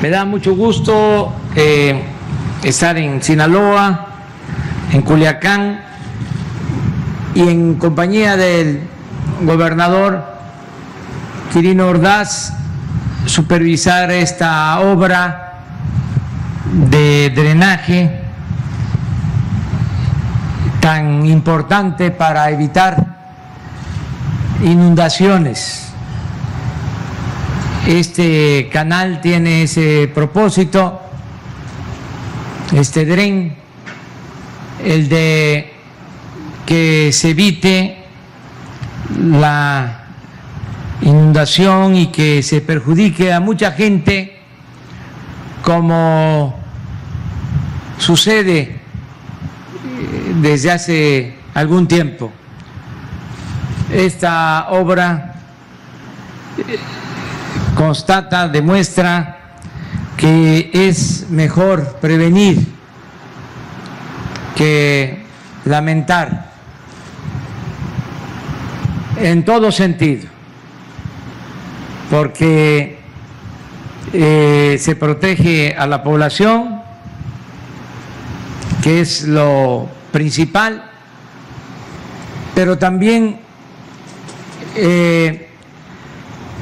Me da mucho gusto estar en Sinaloa, en Culiacán y en compañía del gobernador Quirino Ordaz, supervisar esta obra de drenaje tan importante para evitar inundaciones. Este canal tiene ese propósito, este dren, el de que se evite la inundación y que se perjudique a mucha gente, como sucede desde hace algún tiempo. Esta obra constata, demuestra que es mejor prevenir que lamentar en todo sentido, porque se protege a la población, que es lo principal, pero también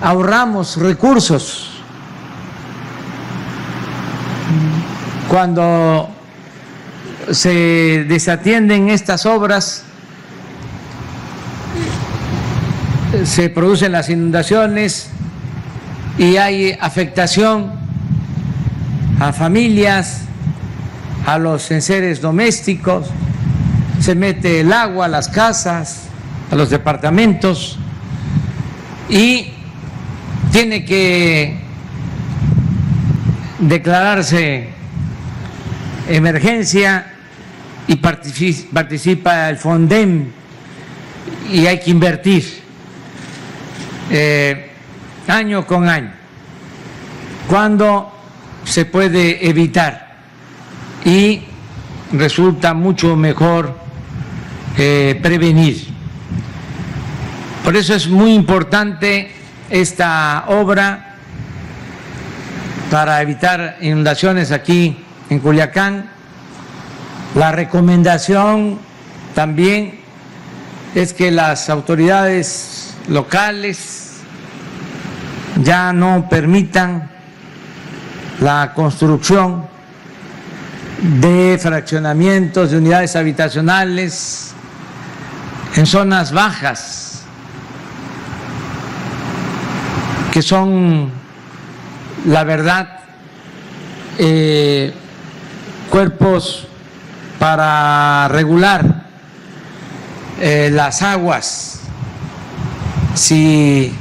ahorramos recursos. Cuando se desatienden estas obras, se producen las inundaciones y hay afectación a familias, a los enseres domésticos, se mete el agua a las casas, a los departamentos, y tiene que declararse emergencia y participa el FONDEM y hay que invertir año con año, cuando se puede evitar, y resulta mucho mejor prevenir. Por eso es muy importante esta obra para evitar inundaciones aquí en Culiacán. La recomendación también es que las autoridades locales ya no permitan la construcción de fraccionamientos de unidades habitacionales en zonas bajas, que son, la verdad, cuerpos para regular las aguas, si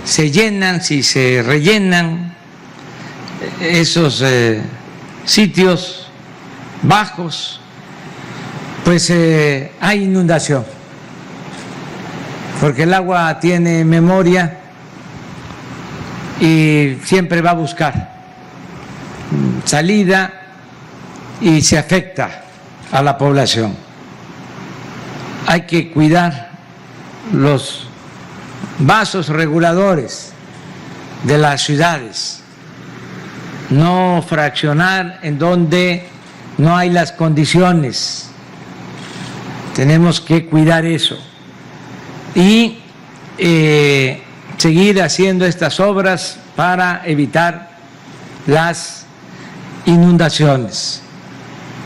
se llenan, si se rellenan esos sitios bajos, pues hay inundación, porque el agua tiene memoria y siempre va a buscar salida y se afecta a la población. Hay que cuidar los vasos reguladores de las ciudades, no fraccionar en donde no hay las condiciones. Tenemos que cuidar eso y seguir haciendo estas obras para evitar las inundaciones.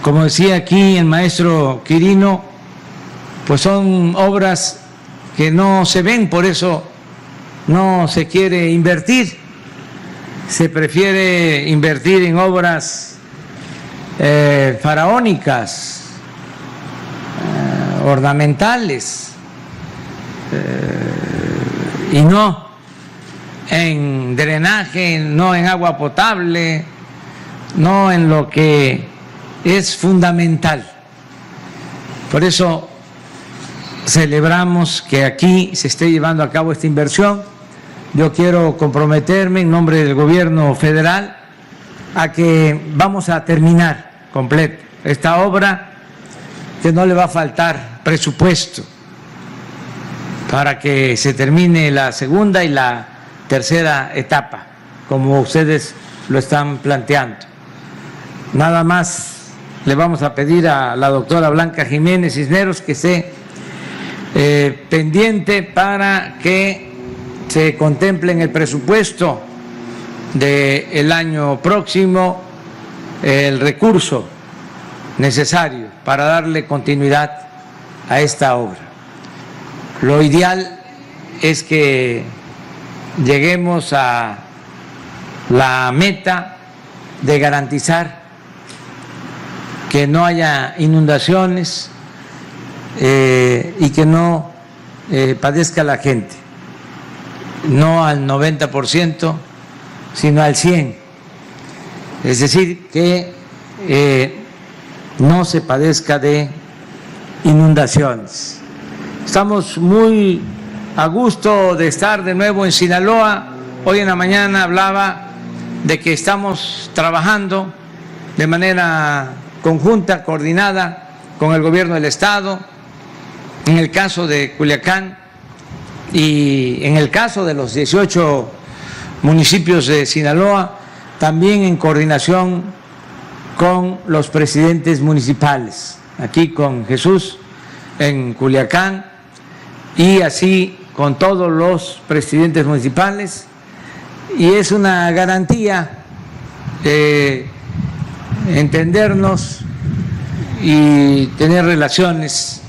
Como decía aquí el maestro Quirino, pues son obras que no se ven, por eso no se quiere invertir. Se prefiere invertir en obras faraónicas, ornamentales, y no en drenaje, no en agua potable, no en lo que es fundamental. Por eso celebramos que aquí se esté llevando a cabo esta inversión. Yo quiero comprometerme en nombre del gobierno federal a que vamos a terminar completo esta obra, que no le va a faltar presupuesto para que se termine la segunda y la tercera etapa, como ustedes lo están planteando. Nada más le vamos a pedir a la doctora Blanca Jiménez Cisneros que esté pendiente para que se contemple en el presupuesto del año próximo el recurso necesario para darle continuidad a esta obra. Lo ideal es que lleguemos a la meta de garantizar que no haya inundaciones y que no padezca la gente, no al 90%, sino al 100%. Es decir, que no se padezca de inundaciones. Estamos muy a gusto de estar de nuevo en Sinaloa. Hoy en la mañana hablaba de que estamos trabajando de manera conjunta, coordinada con el gobierno del estado, en el caso de Culiacán y en el caso de los 18 municipios de Sinaloa, también en coordinación con los presidentes municipales, aquí con Jesús en Culiacán y así con todos los presidentes municipales, y es una garantía entendernos y tener relaciones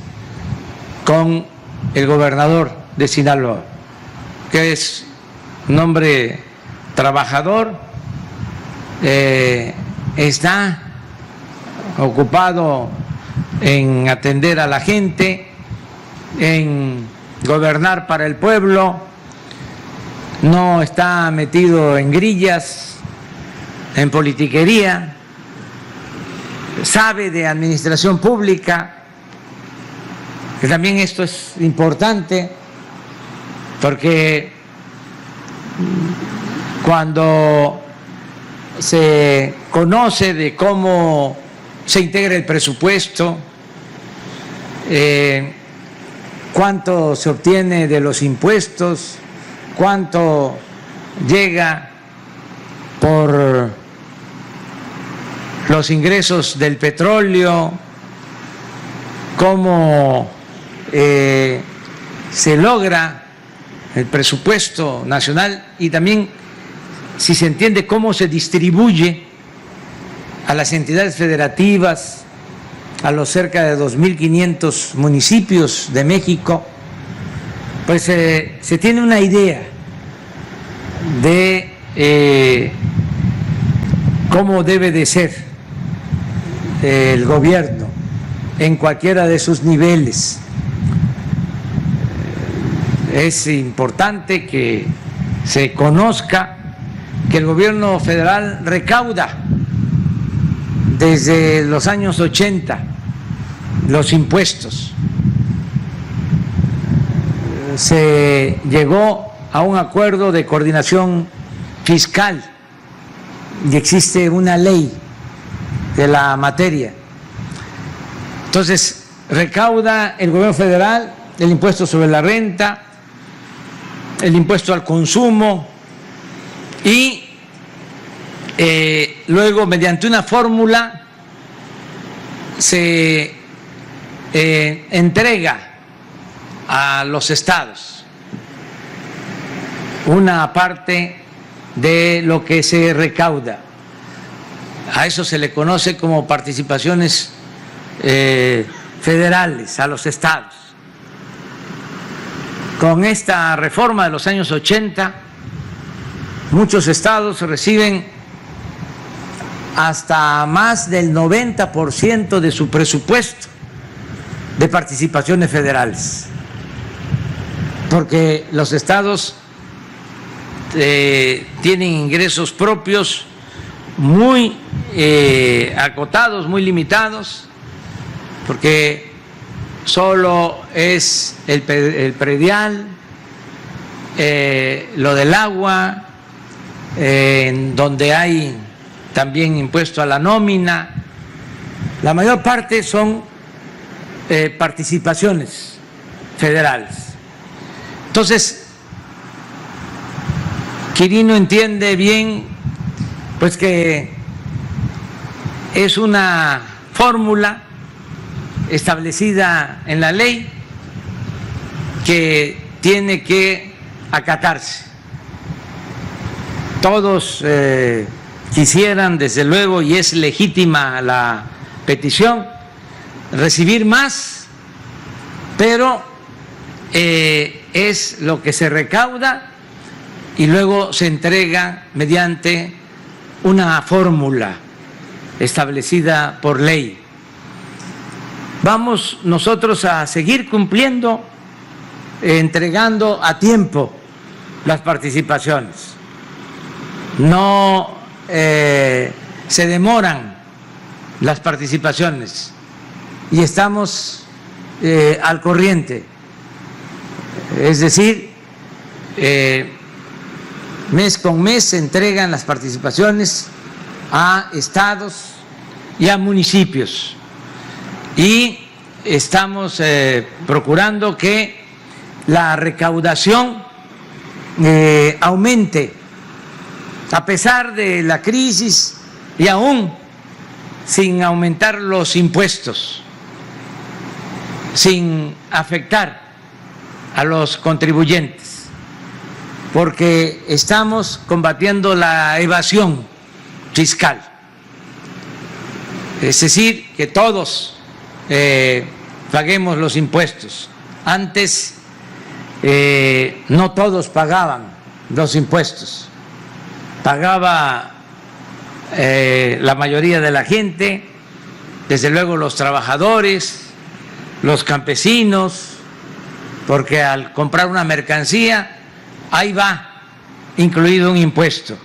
con el gobernador de Sinaloa, que es un hombre trabajador, está ocupado en atender a la gente, en gobernar para el pueblo, no está metido en grillas, en politiquería, sabe de administración pública, que también esto es importante, porque cuando se conoce de cómo se integra el presupuesto, cuánto se obtiene de los impuestos, cuánto llega por los ingresos del petróleo, cómo se logra el presupuesto nacional y también si se entiende cómo se distribuye a las entidades federativas, a los cerca de 2.500 municipios de México, pues se tiene una idea de cómo debe de ser el gobierno en cualquiera de sus niveles. Es importante que se conozca que el gobierno federal recauda desde los años 80 los impuestos. Se llegó a un acuerdo de coordinación fiscal y existe una ley de la materia. Entonces, recauda el gobierno federal el impuesto sobre la renta, el impuesto al consumo y luego mediante una fórmula se entrega a los estados una parte de lo que se recauda. A eso se le conoce como participaciones federales a los estados. Con esta reforma de los años 80, muchos estados reciben hasta más del 90% de su presupuesto de participaciones federales, porque los estados tienen ingresos propios muy acotados, muy limitados, porque solo es el predial, lo del agua, en donde hay también impuesto a la nómina. La mayor parte son participaciones federales. Entonces, Quirino entiende bien pues que es una fórmula establecida en la ley que tiene que acatarse. Todos quisieran, desde luego, y es legítima la petición, recibir más, pero es lo que se recauda y luego se entrega mediante una fórmula establecida por ley. Vamos nosotros a seguir cumpliendo, entregando a tiempo las participaciones. No se demoran las participaciones y estamos al corriente. Es decir, mes con mes se entregan las participaciones a estados y a municipios y estamos procurando que la recaudación aumente a pesar de la crisis y aún sin aumentar los impuestos, sin afectar a los contribuyentes, porque estamos combatiendo la evasión fiscal. Es decir, que todos paguemos los impuestos. Antes no todos pagaban los impuestos, pagaba la mayoría de la gente, desde luego los trabajadores, los campesinos, porque al comprar una mercancía, ahí va incluido un impuesto.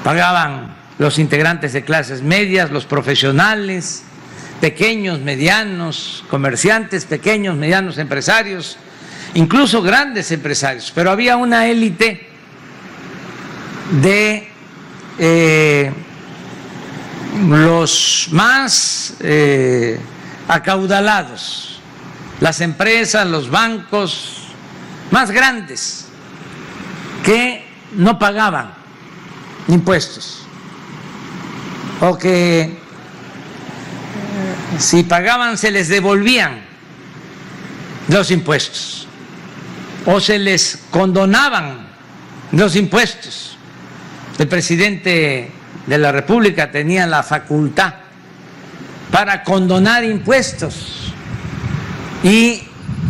Pagaban los integrantes de clases medias, los profesionales, pequeños, medianos, comerciantes, pequeños, medianos empresarios, incluso grandes empresarios, pero había una élite de los más acaudalados, las empresas, los bancos más grandes, que no pagaban impuestos, o que si pagaban se les devolvían los impuestos o se les condonaban los impuestos. El presidente de la República tenía la facultad para condonar impuestos y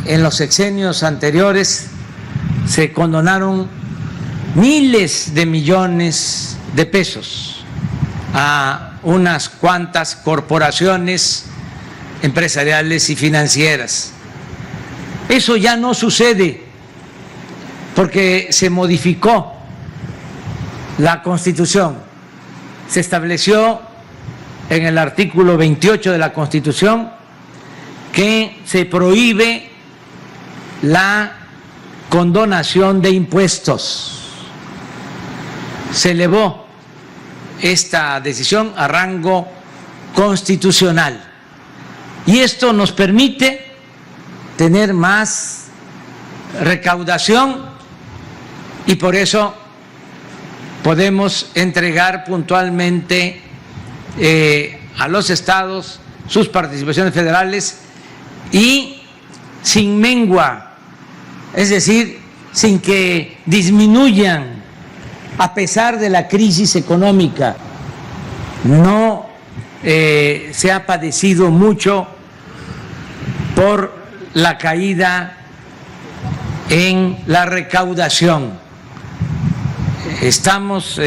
en los sexenios anteriores se condonaron miles de millones de pesos a unas cuantas corporaciones empresariales y financieras. Eso ya no sucede porque se modificó la Constitución. Se estableció en el artículo 28 de la Constitución que se prohíbe la condonación de impuestos. Se elevó esta decisión a rango constitucional y esto nos permite tener más recaudación y por eso podemos entregar puntualmente a los estados sus participaciones federales y sin mengua, es decir, sin que disminuyan a pesar de la crisis económica. No se ha padecido mucho por la caída en la recaudación. Estamos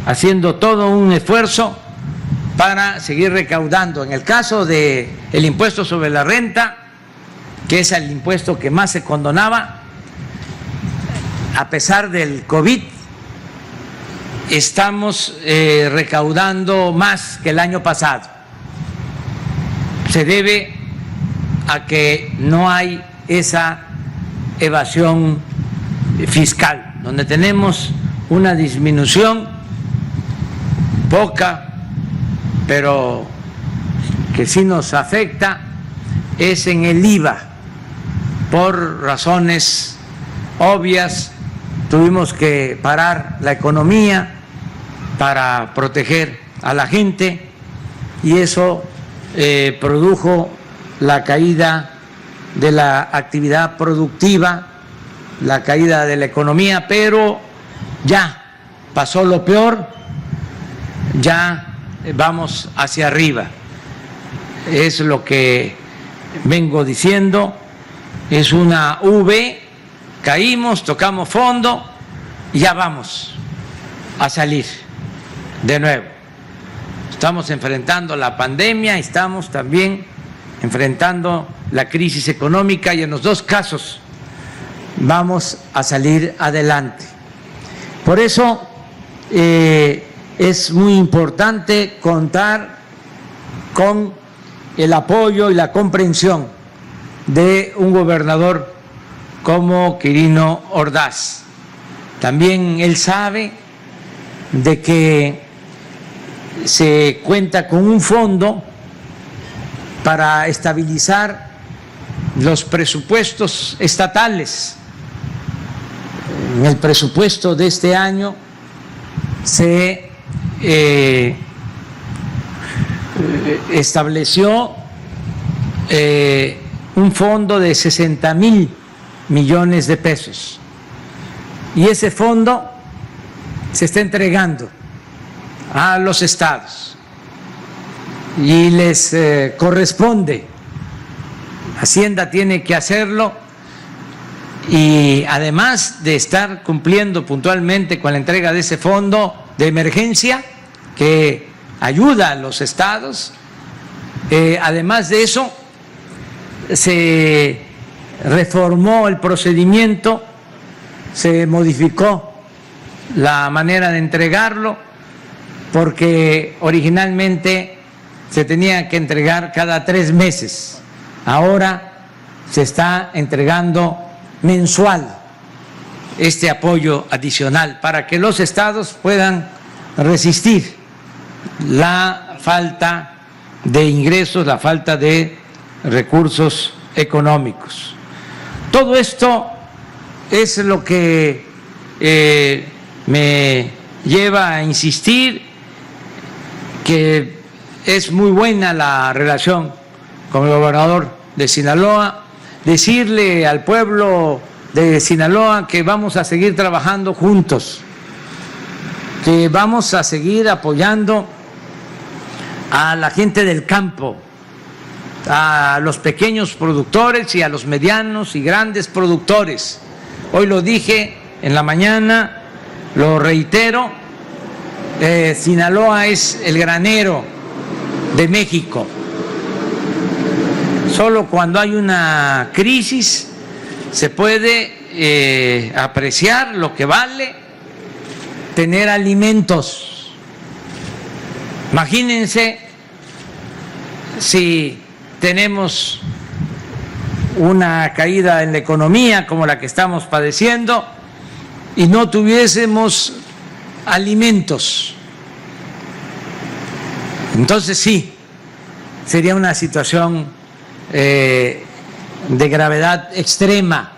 haciendo todo un esfuerzo para seguir recaudando. En el caso del impuesto sobre la renta, que es el impuesto que más se condonaba, a pesar del COVID, estamos recaudando más que el año pasado. Se debe a que no hay esa evasión fiscal, donde tenemos una disminución poca, pero que sí nos afecta, es en el IVA. Por razones obvias tuvimos que parar la economía para proteger a la gente, y eso produjo la caída de la actividad productiva, la caída de la economía, pero ya pasó lo peor, ya vamos hacia arriba. Es lo que vengo diciendo, es una V, caímos, tocamos fondo y ya vamos a salir de nuevo. Estamos enfrentando la pandemia, estamos también enfrentando la crisis económica, y en los dos casos vamos a salir adelante. Por eso es muy importante contar con el apoyo y la comprensión de un gobernador como Quirino Ordaz. También él sabe de que se cuenta con un fondo para estabilizar los presupuestos estatales. En el presupuesto de este año se estableció un fondo de 60,000 millones de pesos, y ese fondo se está entregando a los estados y les corresponde. Hacienda tiene que hacerlo, y además de estar cumpliendo puntualmente con la entrega de ese fondo de emergencia que ayuda a los estados, además de eso se reformó el procedimiento, se modificó la manera de entregarlo, porque originalmente se tenía que entregar cada 3 meses, ahora se está entregando mensual este apoyo adicional para que los estados puedan resistir la falta de ingresos, la falta de recursos económicos. Todo esto es lo que me lleva a insistir que es muy buena la relación con el gobernador de Sinaloa, decirle al pueblo de Sinaloa que vamos a seguir trabajando juntos, que vamos a seguir apoyando a la gente del campo, a los pequeños productores y a los medianos y grandes productores. Hoy lo dije en la mañana, lo reitero, Sinaloa es el granero de México. Solo cuando hay una crisis se puede apreciar lo que vale tener alimentos. Imagínense si tenemos una caída en la economía como la que estamos padeciendo y no tuviésemos alimentos. Entonces sí, sería una situación de gravedad extrema.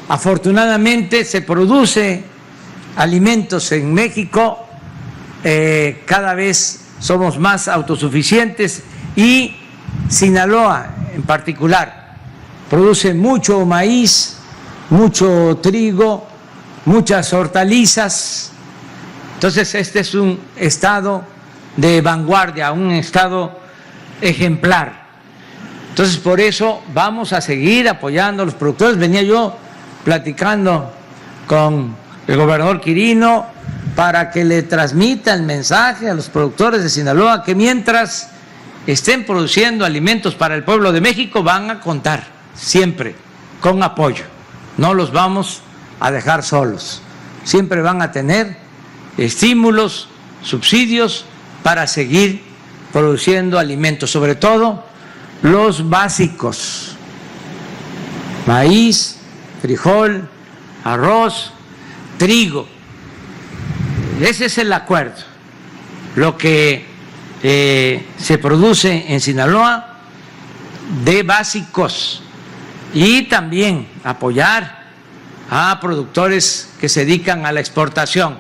Afortunadamente se produce alimentos en México, cada vez somos más autosuficientes, y Sinaloa en particular produce mucho maíz, mucho trigo, muchas hortalizas. Entonces este es un estado de vanguardia, un estado ejemplar. Entonces por eso vamos a seguir apoyando a los productores. Venía yo platicando con el gobernador Quirino para que le transmita el mensaje a los productores de Sinaloa que mientras estén produciendo alimentos para el pueblo de México van a contar siempre con apoyo, no los vamos a dejar solos, siempre van a tener estímulos, subsidios para seguir produciendo alimentos, sobre todo los básicos, maíz, frijol, arroz, trigo. Ese es el acuerdo, lo que se produce en Sinaloa de básicos, y también apoyar a productores que se dedican a la exportación,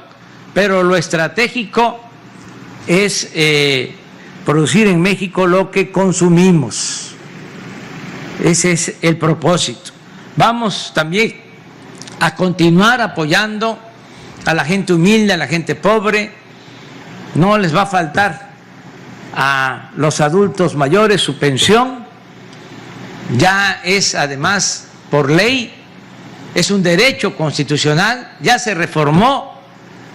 pero lo estratégico es producir en México lo que consumimos. Ese es el propósito. Vamos también a continuar apoyando a la gente humilde, a la gente pobre. No les va a faltar a los adultos mayores su pensión. Ya es además por ley, es un derecho constitucional, ya se reformó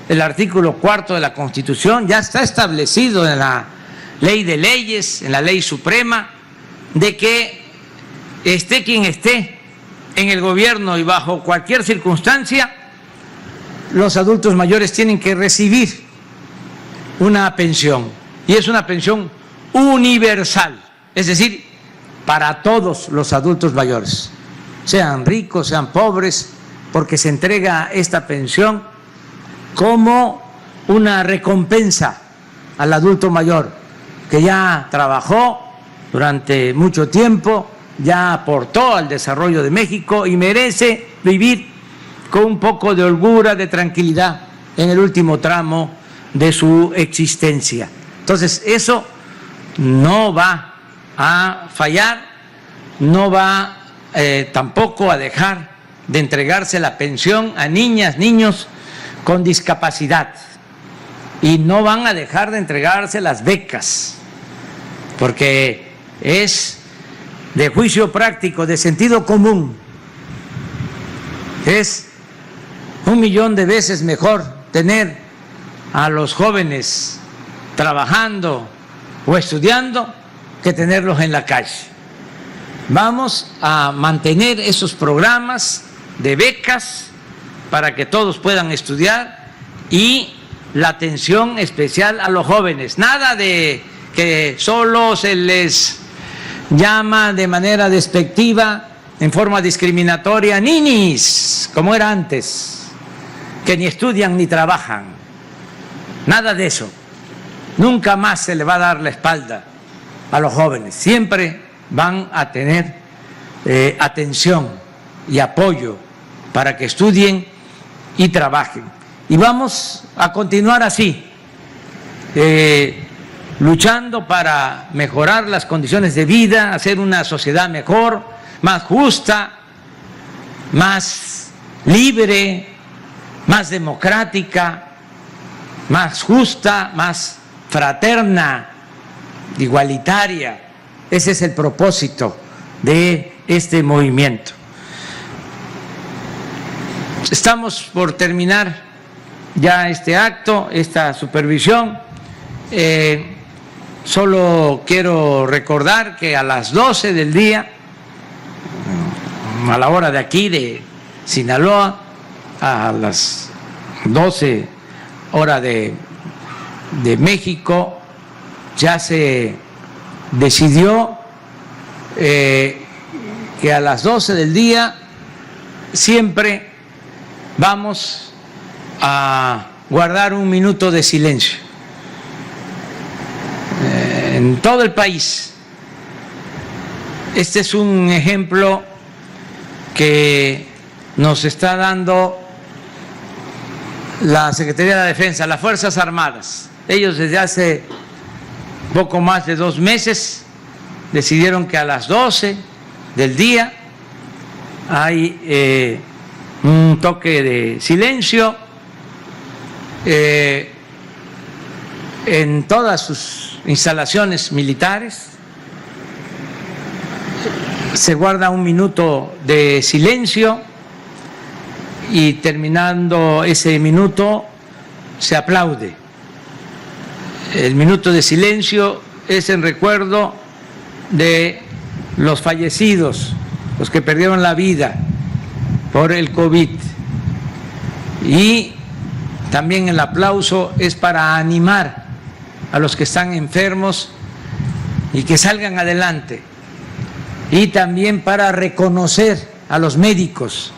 el artículo 4 de la Constitución, ya está establecido en la ley de leyes, en la ley suprema, de que esté quien esté en el gobierno y bajo cualquier circunstancia, los adultos mayores tienen que recibir una pensión, y es una pensión universal, es decir, para todos los adultos mayores, sean ricos, sean pobres, porque se entrega esta pensión como una recompensa al adulto mayor que ya trabajó durante mucho tiempo, ya aportó al desarrollo de México y merece vivir con un poco de holgura, de tranquilidad en el último tramo de su existencia. Entonces, eso no va a fallar, no va tampoco a dejar de entregarse la pensión a niñas, niños con discapacidad, y no van a dejar de entregarse las becas, porque es de juicio práctico, de sentido común. Es 1.000.000 de veces mejor tener a los jóvenes trabajando o estudiando que tenerlos en la calle. Vamos a mantener esos programas de becas para que todos puedan estudiar, y la atención especial a los jóvenes. Nada de que solo se les llama de manera despectiva, en forma discriminatoria, ninis, como era antes, que ni estudian ni trabajan. Nada de eso. Nunca más se le va a dar la espalda a los jóvenes. Siempre van a tener atención y apoyo para que estudien y trabajen. Y vamos a continuar así, luchando para mejorar las condiciones de vida, hacer una sociedad mejor, más justa, más libre, más democrática, más justa, más fraterna, igualitaria. Ese es el propósito de este movimiento. Estamos por terminar ya este acto, esta supervisión. Solo quiero recordar que a las 12 del día, a la hora de aquí de Sinaloa, a las 12 hora de México, ya se decidió que a las 12 del día siempre vamos a guardar un minuto de silencio en todo el país. Este es un ejemplo que nos está dando la Secretaría de la Defensa, las Fuerzas Armadas. Ellos desde hace poco más de 2 meses decidieron que a las 12 del día hay un toque de silencio en todas sus instalaciones militares. Se guarda un minuto de silencio y terminando ese minuto se aplaude. El minuto de silencio es en recuerdo de los fallecidos, los que perdieron la vida por el COVID, y también el aplauso es para animar a los que están enfermos y que salgan adelante, y también para reconocer a los médicos,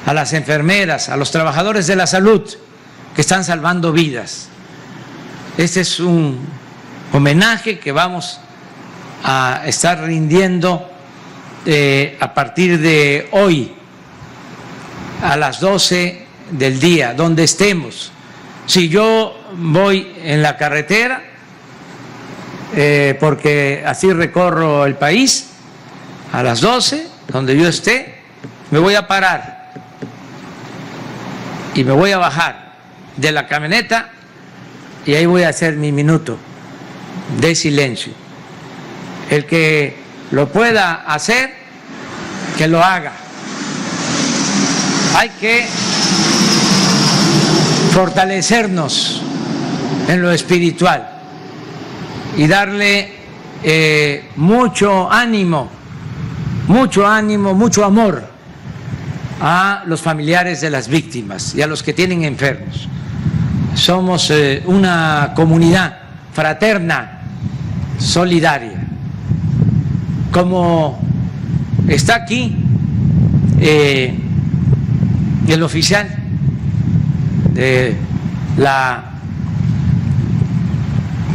a las enfermeras, a los trabajadores de la salud que están salvando vidas. Este es un homenaje que vamos a estar rindiendo a partir de hoy a las 12 del día, donde estemos. Si yo voy en la carretera, porque así recorro el país, a las 12, donde yo esté, me voy a parar y me voy a bajar de la camioneta y ahí voy a hacer mi minuto de silencio. El que lo pueda hacer, que lo haga. Hay que fortalecernos en lo espiritual y darle mucho ánimo, mucho amor a los familiares de las víctimas y a los que tienen enfermos. Somos una comunidad fraterna, solidaria. Como está aquí el oficial de la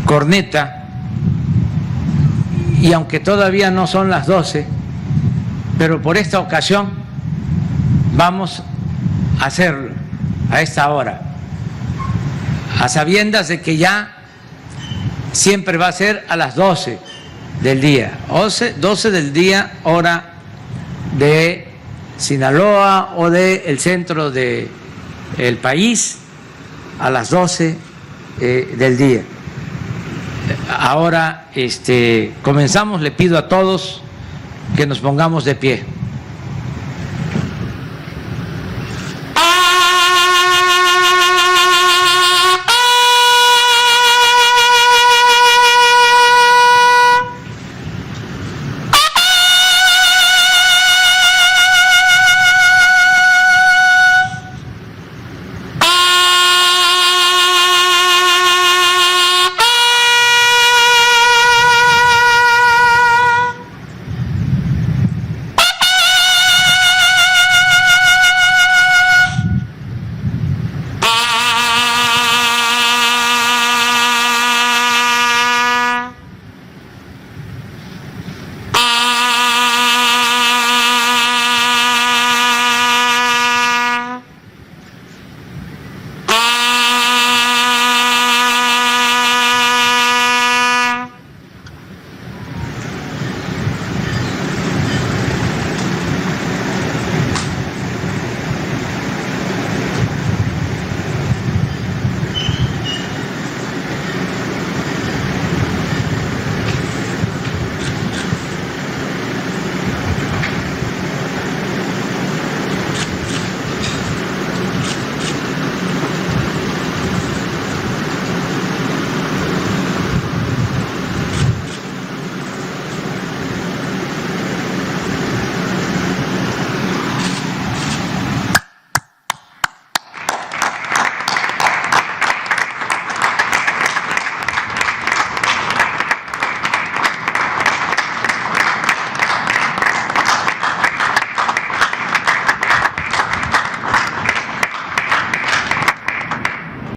corneta, y aunque todavía no son las 12, pero por esta ocasión vamos a hacerlo a esta hora, a sabiendas de que ya siempre va a ser a las 12 del día, 12 del día, hora de Sinaloa o del centro del país, a las 12 del día. Ahora comenzamos, le pido a todos que nos pongamos de pie.